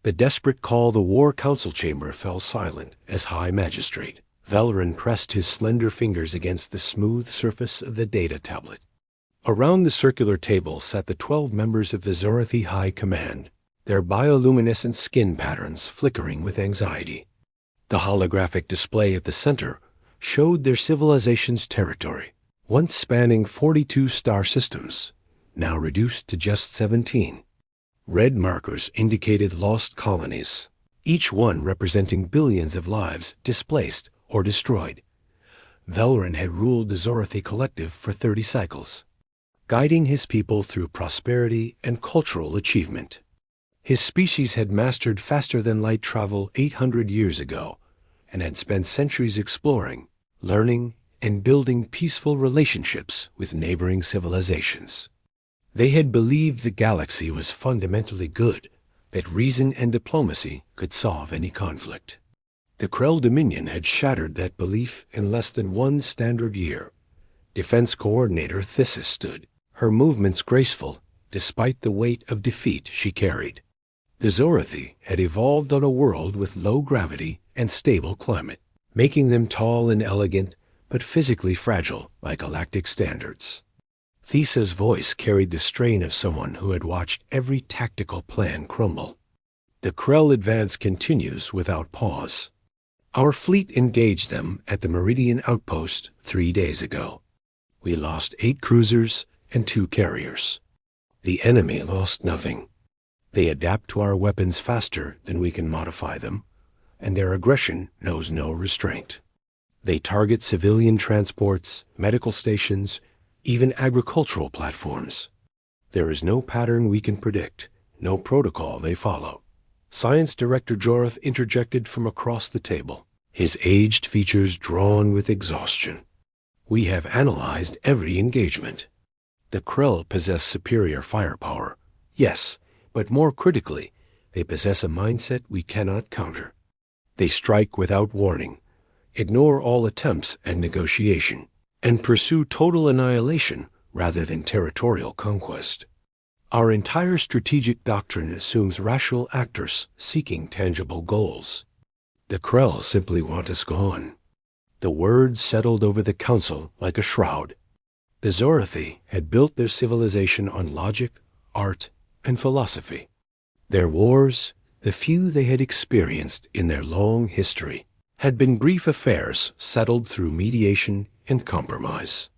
The desperate call the War Council chamber fell silent as High Magistrate. Valoran pressed his slender fingers against the smooth surface of the data tablet. Around the circular table sat the 12 members of the Zorathi High Command, their bioluminescent skin patterns flickering with anxiety. The holographic display at the center showed their civilization's territory, once spanning 42 star systems, now reduced to just 17. Red markers indicated lost colonies, each one representing billions of lives displaced or destroyed. Valoran had ruled the Zorathi Collective for 30 cycles, guiding his people through prosperity and cultural achievement. His species had mastered faster-than-light travel 800 years ago and had spent centuries exploring, learning, and building peaceful relationships with neighboring civilizations. They had believed the galaxy was fundamentally good, that reason and diplomacy could solve any conflict. The Krell Dominion had shattered that belief in less than one standard year. Defense Coordinator Thysis stood, her movements graceful despite the weight of defeat she carried. The Zorathi had evolved on a world with low gravity and stable climate, making them tall and elegant but physically fragile by galactic standards. Thysa's voice carried the strain of someone who had watched every tactical plan crumble. The Krell advance continues without pause. Our fleet engaged them at the Meridian Outpost 3 days ago. We lost 8 cruisers and 2 carriers. The enemy lost nothing. They adapt to our weapons faster than we can modify them, and their aggression knows no restraint. They target civilian transports, medical stations, even agricultural platforms. There is no pattern we can predict, no protocol they follow. Science Director Jorath interjected from across the table, his aged features drawn with exhaustion. We have analyzed every engagement. The Krell possess superior firepower, yes, but more critically, they possess a mindset we cannot counter. They strike without warning, ignore all attempts at negotiation, and pursue total annihilation rather than territorial conquest. Our entire strategic doctrine assumes rational actors seeking tangible goals. The Krell simply want us gone. The words settled over the council like a shroud. The Zorathi had built their civilization on logic, art, and philosophy. Their wars, the few they had experienced in their long history, had been brief affairs settled through mediation and compromise.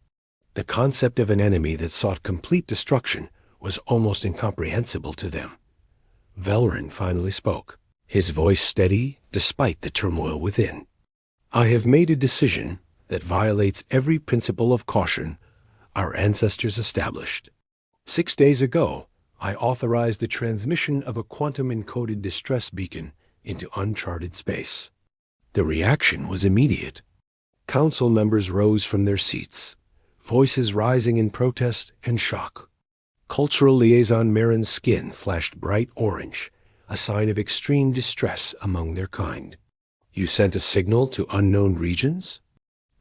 The concept of an enemy that sought complete destruction was almost incomprehensible to them. Valoran finally spoke, his voice steady despite the turmoil within. I have made a decision that violates every principle of caution our ancestors established. 6 days ago, I authorized the transmission of a quantum-encoded distress beacon into uncharted space. The reaction was immediate. Council members rose from their seats, voices rising in protest and shock. Cultural liaison Marin's skin flashed bright orange, a sign of extreme distress among their kind. You sent a signal to unknown regions?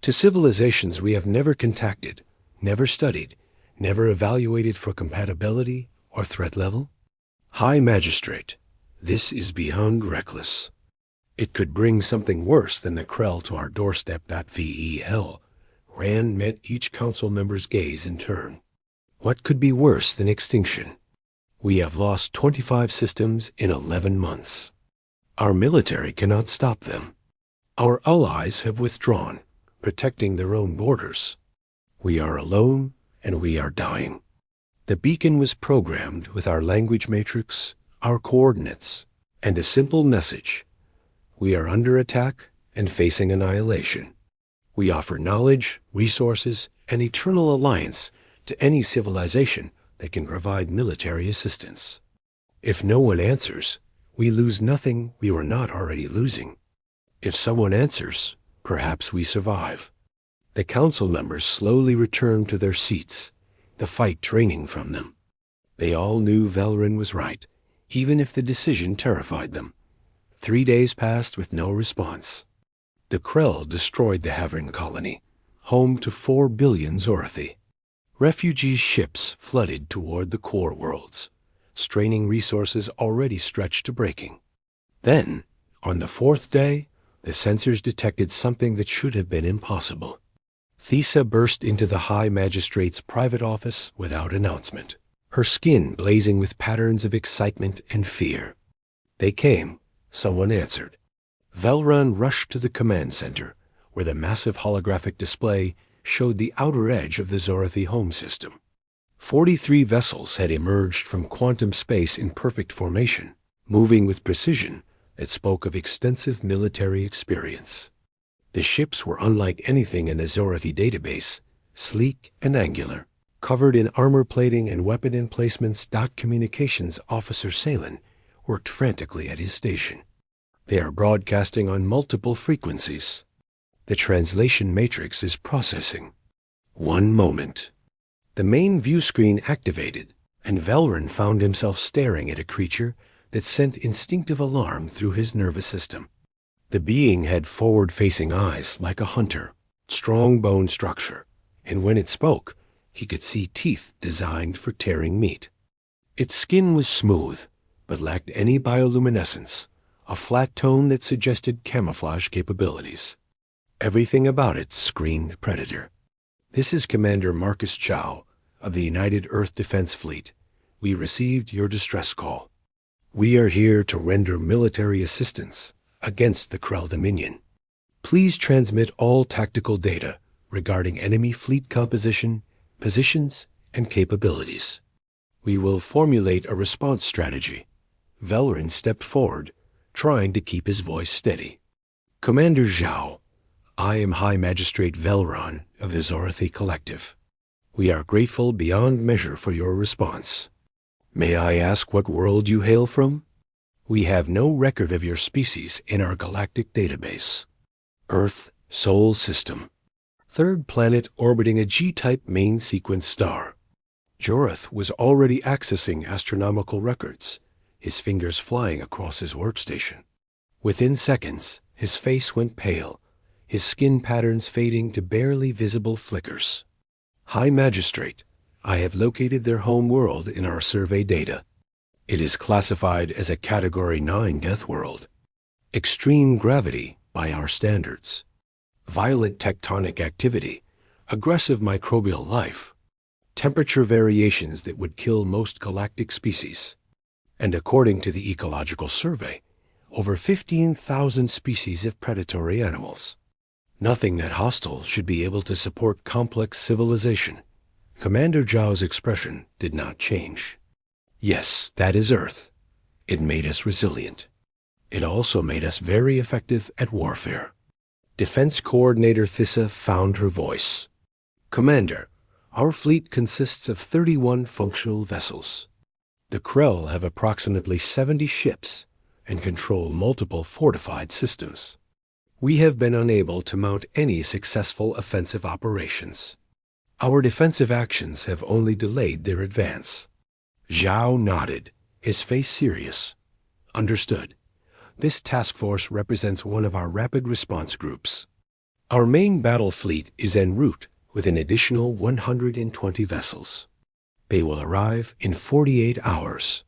To civilizations we have never contacted, never studied, never evaluated for compatibility or threat level? High Magistrate, this is beyond reckless. It could bring something worse than the Krell to our doorstep. VEL. Rand met each council member's gaze in turn. What could be worse than extinction? We have lost 25 systems in 11 months. Our military cannot stop them. Our allies have withdrawn, protecting their own borders. We are alone, and we are dying. The beacon was programmed with our language matrix, our coordinates, and a simple message. We are under attack and facing annihilation. We offer knowledge, resources, and eternal alliance to any civilization that can provide military assistance. If no one answers, we lose nothing we were not already losing. If someone answers, perhaps we survive. The council members slowly returned to their seats, the fight draining from them. They all knew Valoran was right, even if the decision terrified them. 3 days passed with no response. The Krell destroyed the Havern colony, home to 4 billion Zorathi. Refugee ships flooded toward the core worlds, straining resources already stretched to breaking. Then, on the fourth day, the sensors detected something that should have been impossible. Thesa burst into the High Magistrate's private office without announcement, her skin blazing with patterns of excitement and fear. They came. Someone answered. Velran rushed to the command center, where the massive holographic display showed the outer edge of the Zorathi home system. 43 vessels had emerged from quantum space in perfect formation, moving with precision that spoke of extensive military experience. The ships were unlike anything in the Zorathi database, sleek and angular. Covered in armor plating and weapon emplacements, Communications Officer Salen worked frantically at his station. They are broadcasting on multiple frequencies. The translation matrix is processing. One moment. The main view screen activated, and Velran found himself staring at a creature that sent instinctive alarm through his nervous system. The being had forward-facing eyes like a hunter, strong bone structure, and when it spoke, he could see teeth designed for tearing meat. Its skin was smooth, but lacked any bioluminescence, a flat tone that suggested camouflage capabilities. Everything about it screamed predator. "This is Commander Marcus Chow of the United Earth Defense Fleet. We received your distress call. We are here to render military assistance against the Krell Dominion. Please transmit all tactical data regarding enemy fleet composition, positions, and capabilities. We will formulate a response strategy." Velran stepped forward, trying to keep his voice steady. "Commander Zhao, I am High Magistrate Velran of the Zorathi Collective. We are grateful beyond measure for your response. May I ask what world you hail from? We have no record of your species in our galactic database. Earth, Sol System. Third planet orbiting a G-type main sequence star." Jorath was already accessing astronomical records, his fingers flying across his workstation. Within seconds, his face went pale, his skin patterns fading to barely visible flickers. "High Magistrate, I have located their home world in our survey data. It is classified as a Category 9 Deathworld. Extreme gravity by our standards. Violent tectonic activity, aggressive microbial life, temperature variations that would kill most galactic species. And according to the Ecological Survey, over 15,000 species of predatory animals. Nothing that hostile should be able to support complex civilization." Commander Zhao's expression did not change. "Yes, that is Earth. It made us resilient. It also made us very effective at warfare." Defense Coordinator Thissa found her voice. "Commander, our fleet consists of 31 functional vessels. The Krell have approximately 70 ships and control multiple fortified systems. We have been unable to mount any successful offensive operations. Our defensive actions have only delayed their advance." Zhao nodded, his face serious. "Understood. This task force represents one of our rapid response groups. Our main battle fleet is en route with an additional 120 vessels. They will arrive in 48 hours.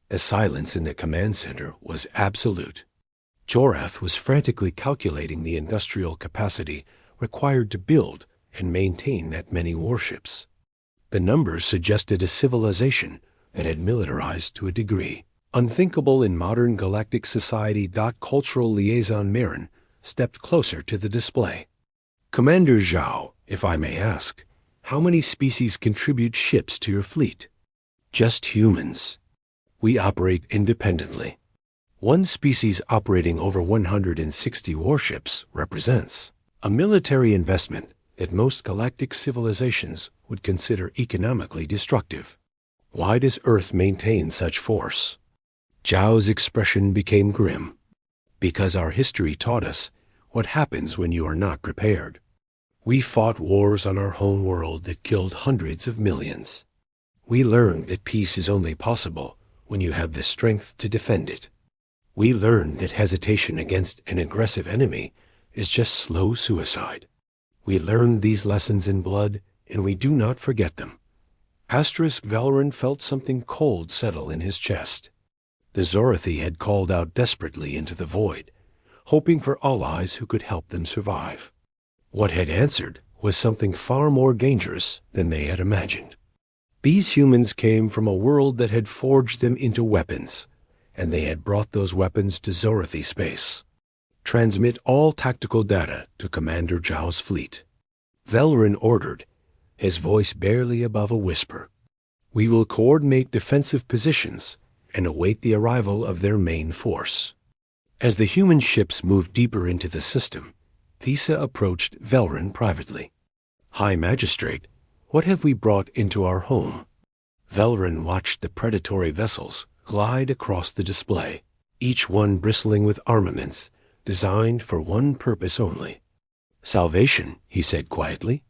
The silence in the command center was absolute. Jorath was frantically calculating the industrial capacity required to build and maintain that many warships. The numbers suggested a civilization that had militarized to a degree unthinkable in modern galactic society. Cultural Liaison Marin stepped closer to the display. "Commander Zhao, if I may ask, how many species contribute ships to your fleet?" "Just humans. We operate independently. One species operating over 160 warships represents a military investment that most galactic civilizations would consider economically destructive. Why does Earth maintain such force?" Zhao's expression became grim. "Because our history taught us what happens when you are not prepared. We fought wars on our home world that killed hundreds of millions. We learned that peace is only possible when you have the strength to defend it. We learned that hesitation against an aggressive enemy is just slow suicide. We learned these lessons in blood, and we do not forget them." Velran felt something cold settle in his chest. The Zorathi had called out desperately into the void, hoping for allies who could help them survive. What had answered was something far more dangerous than they had imagined. These humans came from a world that had forged them into weapons, and they had brought those weapons to Zorathi space. Transmit all tactical data to Commander Zhao's fleet. Valerin ordered, his voice barely above a whisper. We will coordinate defensive positions and await the arrival of their main force. As the human ships moved deeper into the system, Thesa approached Valerin privately. High Magistrate, what have we brought into our home? Valerin watched the predatory vessels glide across the display, each one bristling with armaments designed for one purpose only. Salvation, he said quietly.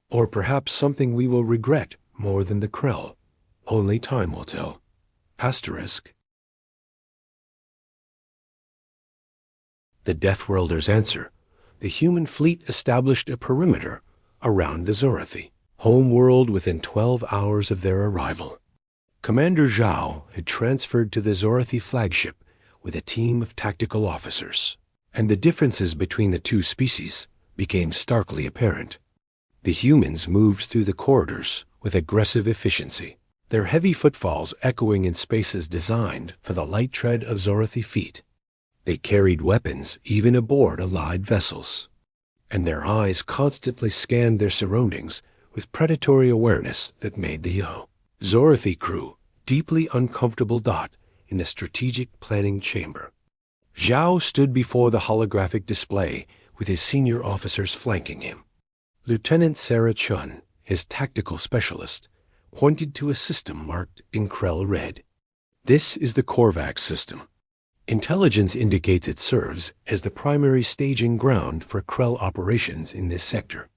Or perhaps something we will regret more than the Krell. Only time will tell. Asterisk. The Deathworlders' answer. The human fleet established a perimeter around the Zorathi, homeworld within 12 hours of their arrival. Commander Zhao had transferred to the Zorathi flagship with a team of tactical officers, and the differences between the two species became starkly apparent. The humans moved through the corridors with aggressive efficiency, their heavy footfalls echoing in spaces designed for the light tread of Zorathi feet. They carried weapons even aboard allied vessels, and their eyes constantly scanned their surroundings with predatory awareness that made the Zorathi crew deeply uncomfortable in the strategic planning chamber. Zhao stood before the holographic display with his senior officers flanking him. Lieutenant Sarah Chun, his tactical specialist, pointed to a system marked in Krell red. This is the Korvax system. Intelligence indicates it serves as the primary staging ground for Krell operations in this sector.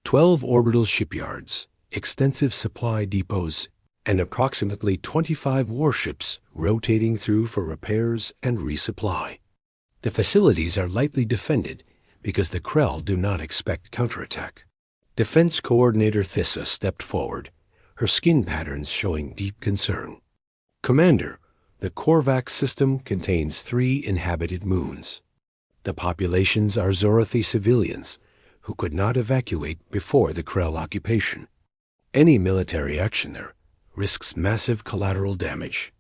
12 orbital shipyards, extensive supply depots, and approximately 25 warships rotating through for repairs and resupply. The facilities are lightly defended because the Krell do not expect counterattack. Defense Coordinator Thissa stepped forward, her skin patterns showing deep concern. Commander, the Korvax system contains 3 inhabited moons. The populations are Zorathi civilians who could not evacuate before the Krell occupation. Any military action there risks massive collateral damage.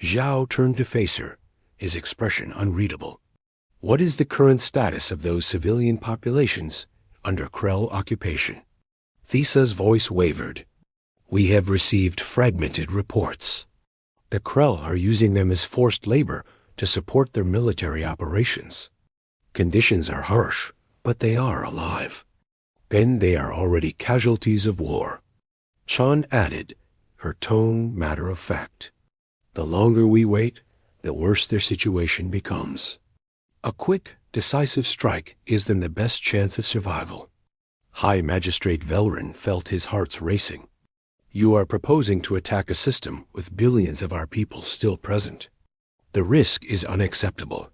Zhao turned to face her, his expression unreadable. What is the current status of those civilian populations under Krell occupation? Thisa's voice wavered. We have received fragmented reports. The Krell are using them as forced labor to support their military operations. Conditions are harsh, but they are alive. Then they are already casualties of war. Chan added, her tone matter of fact. The longer we wait, the worse their situation becomes. A quick, decisive strike gives them the best chance of survival. High Magistrate Valerin felt his heart's racing. You are proposing to attack a system with billions of our people still present. The risk is unacceptable.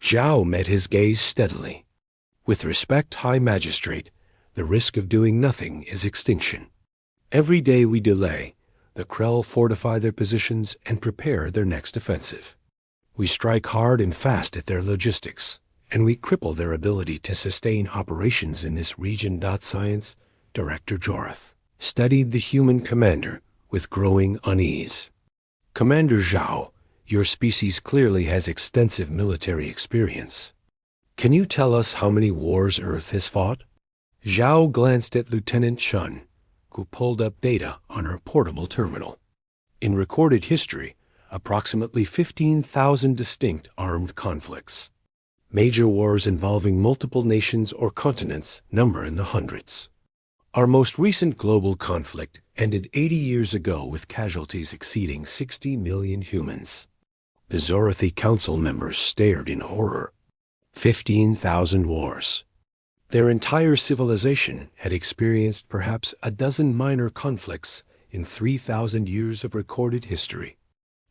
Zhao met his gaze steadily. With respect, High Magistrate, the risk of doing nothing is extinction. Every day we delay, the Krell fortify their positions and prepare their next offensive. We strike hard and fast at their logistics, and we cripple their ability to sustain operations in this region. Science Director Jorath studied the human commander with growing unease. Commander Zhao, your species clearly has extensive military experience. Can you tell us how many wars Earth has fought? Zhao glanced at Lieutenant Chun, who pulled up data on her portable terminal. In recorded history, approximately 15,000 distinct armed conflicts. Major wars involving multiple nations or continents number in the hundreds. Our most recent global conflict ended 80 years ago with casualties exceeding 60 million humans. The Zorathi Council members stared in horror. 15,000 wars. Their entire civilization had experienced perhaps a dozen minor conflicts in 3,000 years of recorded history.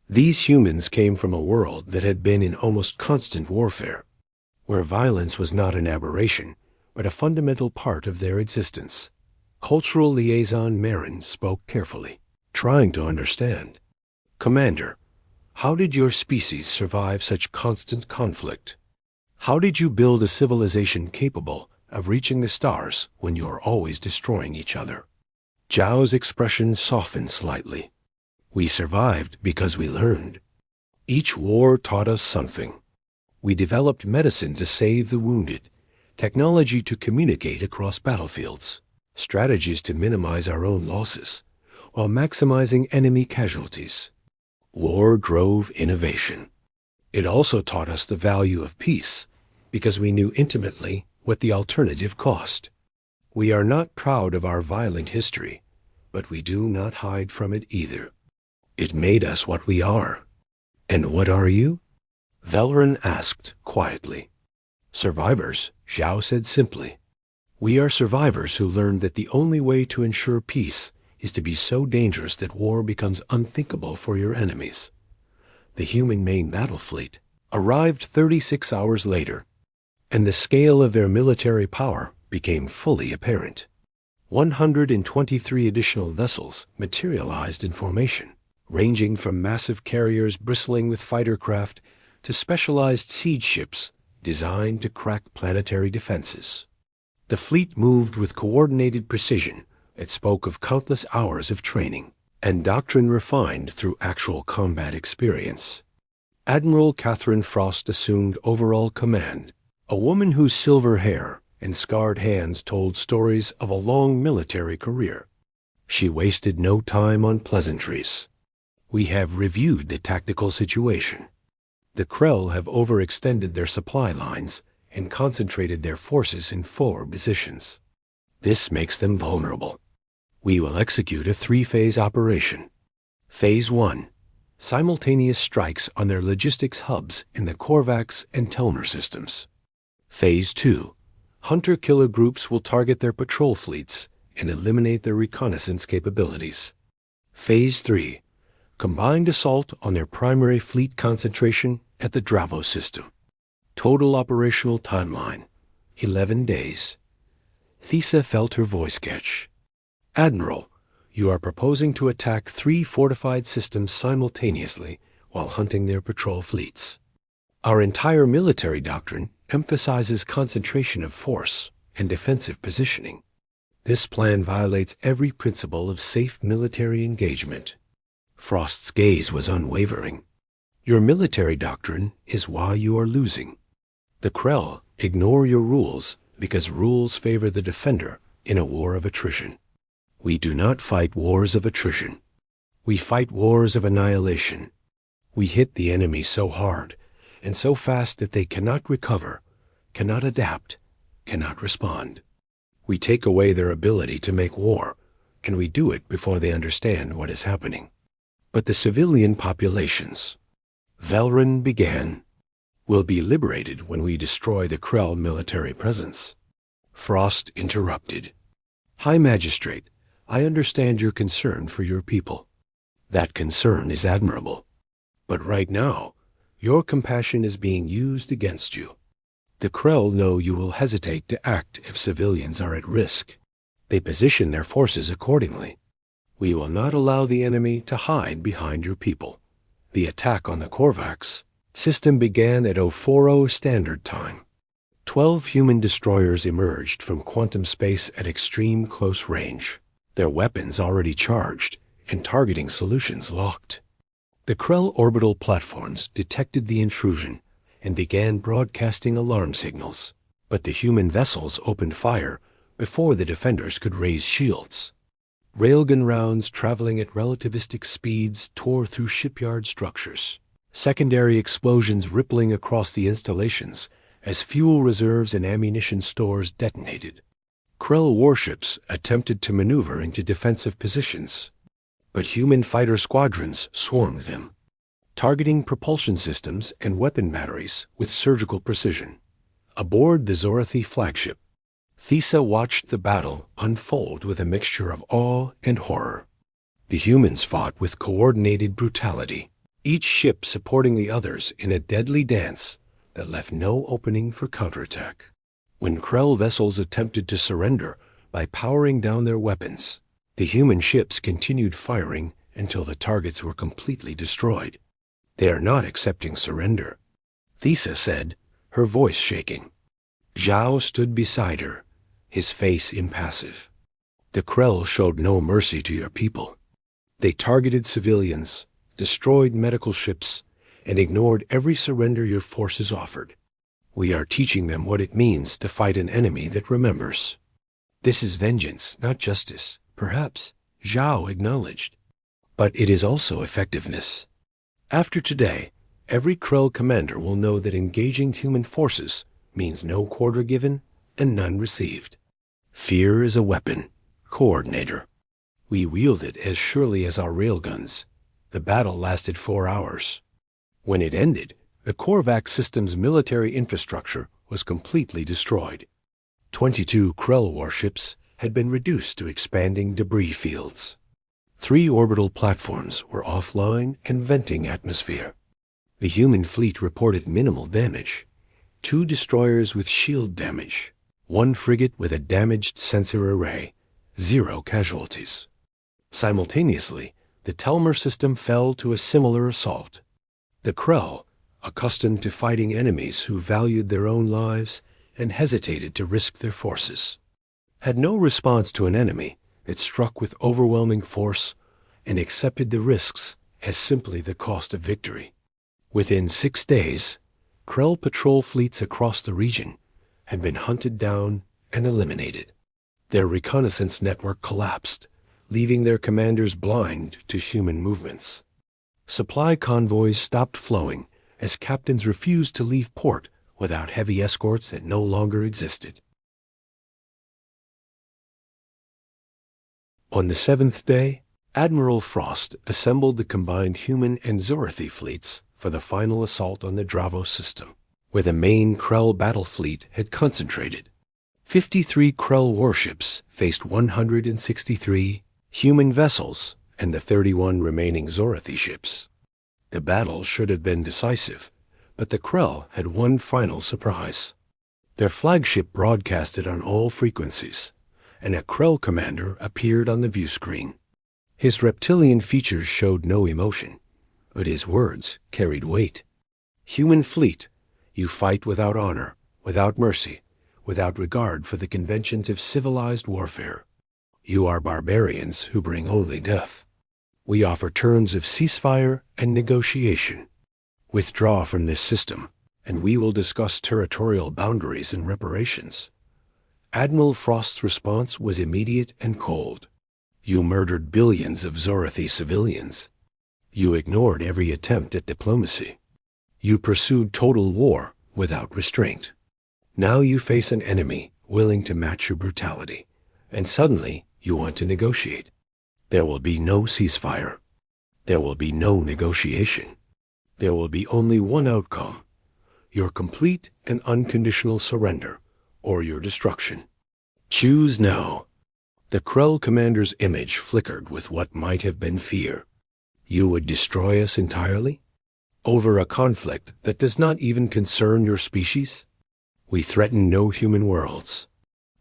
These humans came from a world that had been in almost constant warfare, where violence was not an aberration, but a fundamental part of their existence. Cultural Liaison Marin spoke carefully, trying to understand. Commander, How did your species survive such constant conflict? How did you build a civilization capable of reaching the stars when you are always destroying each other? Zhao's expression softened slightly. We survived because we learned. Each war taught us something. We developed medicine to save the wounded, technology to communicate across battlefields, strategies to minimize our own losses, while maximizing enemy casualties. War drove innovation. It also taught us the value of peace, because we knew intimately what the alternative cost. We are not proud of our violent history, but we do not hide from it either. It made us what we are. And what are you? Valoran asked quietly. Survivors, Zhao said simply. We are survivors who learned that the only way to ensure peace is to be so dangerous that war becomes unthinkable for your enemies. The human main battle fleet arrived 36 hours later, and the scale of their military power became fully apparent. 123 additional vessels materialized in formation, ranging from massive carriers bristling with fighter craft to specialized siege ships designed to crack planetary defenses. The fleet moved with coordinated precision that spoke of countless hours of training and doctrine refined through actual combat experience. Admiral Catherine Frost assumed overall command, a woman whose silver hair and scarred hands told stories of a long military career. She wasted no time on pleasantries. We have reviewed the tactical situation. The Krell have overextended their supply lines and concentrated their forces in forward positions. This makes them vulnerable. We will execute a 3-phase operation. Phase 1. Simultaneous strikes on their logistics hubs in the Korvax and Telmer systems. Phase 2. Hunter-killer groups will target their patrol fleets and eliminate their reconnaissance capabilities. Phase 3. Combined assault on their primary fleet concentration at the Dravo system. Total operational timeline, 11 days. Thesa felt her voice catch. Admiral, you are proposing to attack 3 fortified systems simultaneously while hunting their patrol fleets. Our entire military doctrine emphasizes concentration of force and defensive positioning. This plan violates every principle of safe military engagement. Frost's gaze was unwavering. Your military doctrine is why you are losing. The Krell ignore your rules because rules favor the defender in a war of attrition. We do not fight wars of attrition. We fight wars of annihilation. We hit the enemy so hard and so fast that they cannot recover, cannot adapt, cannot respond. We take away their ability to make war, and we do it before they understand what is happening. But the civilian populations, Valoran began, will be liberated when we destroy the Krell military presence. Frost interrupted. High Magistrate, I understand your concern for your people. That concern is admirable. But right now, your compassion is being used against you. The Krell know you will hesitate to act if civilians are at risk. They position their forces accordingly. We will not allow the enemy to hide behind your people. The attack on the Korvax system began at 040 Standard Time. 12 human destroyers emerged from quantum space at extreme close range, their weapons already charged and targeting solutions locked. The Krell orbital platforms detected the intrusion and began broadcasting alarm signals, but the human vessels opened fire before the defenders could raise shields. Railgun rounds traveling at relativistic speeds tore through shipyard structures, secondary explosions rippling across the installations as fuel reserves and ammunition stores detonated. Krell warships attempted to maneuver into defensive positions, but human fighter squadrons swarmed them, targeting propulsion systems and weapon batteries with surgical precision. Aboard the Zorathi flagship, Thesa watched the battle unfold with a mixture of awe and horror. The humans fought with coordinated brutality, each ship supporting the others in a deadly dance that left no opening for counterattack. When Krell vessels attempted to surrender by powering down their weapons, the human ships continued firing until the targets were completely destroyed. They are not accepting surrender, Thesa said, her voice shaking. Zhao stood beside her, his face impassive. The Krell showed no mercy to your people. They targeted civilians, destroyed medical ships, and ignored every surrender your forces offered. We are teaching them what it means to fight an enemy that remembers. This is vengeance, not justice, perhaps, Zhao acknowledged. But it is also effectiveness. After today, every Krell commander will know that engaging human forces means no quarter given and none received. Fear is a weapon, coordinator. We wield it as surely as our railguns. The battle lasted 4 hours. When it ended, the Korvax system's military infrastructure was completely destroyed. 22 Krell warships had been reduced to expanding debris fields. 3 orbital platforms were offline and venting atmosphere. The human fleet reported minimal damage. 2 destroyers with shield damage, 1 frigate with a damaged sensor array, 0 casualties. Simultaneously, the Telmer system fell to a similar assault. The Krell, accustomed to fighting enemies who valued their own lives and hesitated to risk their forces, had no response to an enemy that struck with overwhelming force and accepted the risks as simply the cost of victory. Within 6 days, Krell patrol fleets across the region had been hunted down and eliminated. Their reconnaissance network collapsed, leaving their commanders blind to human movements. Supply convoys stopped flowing as captains refused to leave port without heavy escorts that no longer existed. On the 7th day, Admiral Frost assembled the combined human and Zorathi fleets for the final assault on the Dravo system, where the main Krell battle fleet had concentrated. 53 Krell warships faced 163 human vessels and the 31 remaining Zorathi ships. The battle should have been decisive, but the Krell had one final surprise. Their flagship broadcasted on all frequencies, and a Krell commander appeared on the view screen. His reptilian features showed no emotion, but his words carried weight. Human fleet, you fight without honor, without mercy, without regard for the conventions of civilized warfare. You are barbarians who bring only death. We offer terms of ceasefire and negotiation. Withdraw from this system, and we will discuss territorial boundaries and reparations. Admiral Frost's response was immediate and cold. You murdered billions of Zorathi civilians. You ignored every attempt at diplomacy. You pursued total war without restraint. Now you face an enemy willing to match your brutality, and suddenly you want to negotiate. There will be no ceasefire. There will be no negotiation. There will be only one outcome: your complete and unconditional surrender, or your destruction. Choose now. The Krell commander's image flickered with what might have been fear. You would destroy us entirely? Over a conflict that does not even concern your species? We threaten no human worlds.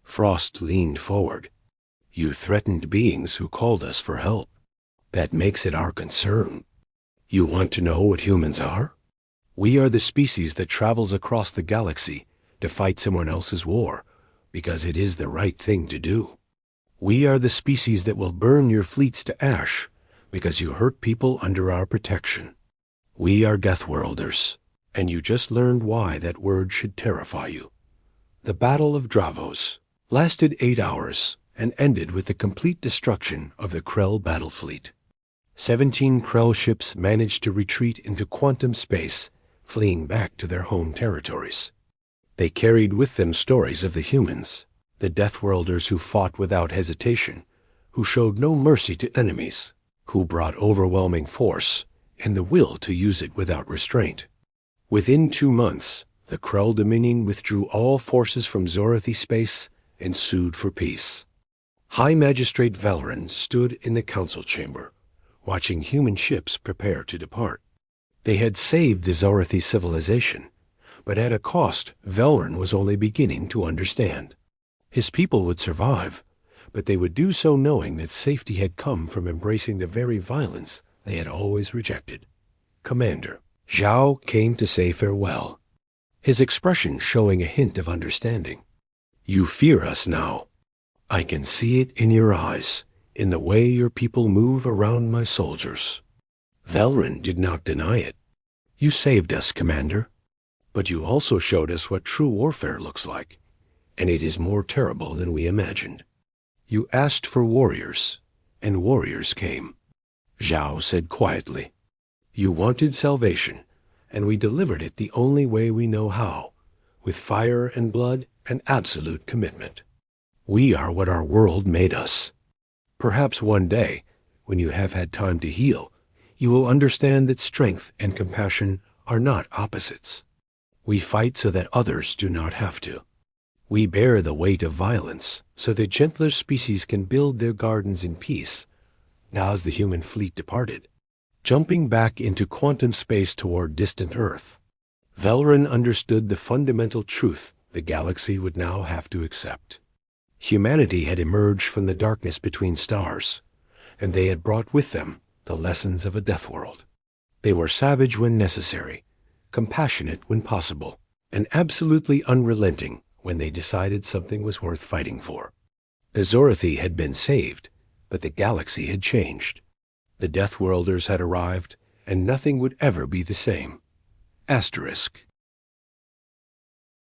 Frost leaned forward. You threatened beings who called us for help. That makes it our concern. You want to know what humans are? We are the species that travels across the galaxy to fight someone else's war, because it is the right thing to do. We are the species that will burn your fleets to ash, because you hurt people under our protection. We are Deathworlders, and you just learned why that word should terrify you. The Battle of Dravos lasted 8 hours and ended with the complete destruction of the Krell battle fleet. 17 Krell ships managed to retreat into quantum space, fleeing back to their home territories. They carried with them stories of the humans, the Deathworlders who fought without hesitation, who showed no mercy to enemies, who brought overwhelming force and the will to use it without restraint. Within 2 months, the Krell Dominion withdrew all forces from Zorathi space and sued for peace. High Magistrate Valoran stood in the council chamber, watching human ships prepare to depart. They had saved the Zorathi civilization, but at a cost Valoran was only beginning to understand. His people would survive, but they would do so knowing that safety had come from embracing the very violence they had always rejected. Commander, Zhao came to say farewell, his expression showing a hint of understanding. You fear us now. I can see it in your eyes, in the way your people move around my soldiers. Valrin did not deny it. You saved us, Commander. But you also showed us what true warfare looks like, and it is more terrible than we imagined. You asked for warriors, and warriors came. Zhao said quietly. You wanted salvation, and we delivered it the only way we know how, with fire and blood and absolute commitment. We are what our world made us. Perhaps one day, when you have had time to heal, you will understand that strength and compassion are not opposites. We fight so that others do not have to. We bear the weight of violence so that gentler species can build their gardens in peace. Now as the human fleet departed, jumping back into quantum space toward distant Earth, Valrin understood the fundamental truth the galaxy would now have to accept. Humanity had emerged from the darkness between stars, and they had brought with them the lessons of a death world. They were savage when necessary, compassionate when possible, and absolutely unrelenting when they decided something was worth fighting for. The Zorathi had been saved, but the galaxy had changed. The Deathworlders had arrived, and nothing would ever be the same. Asterisk.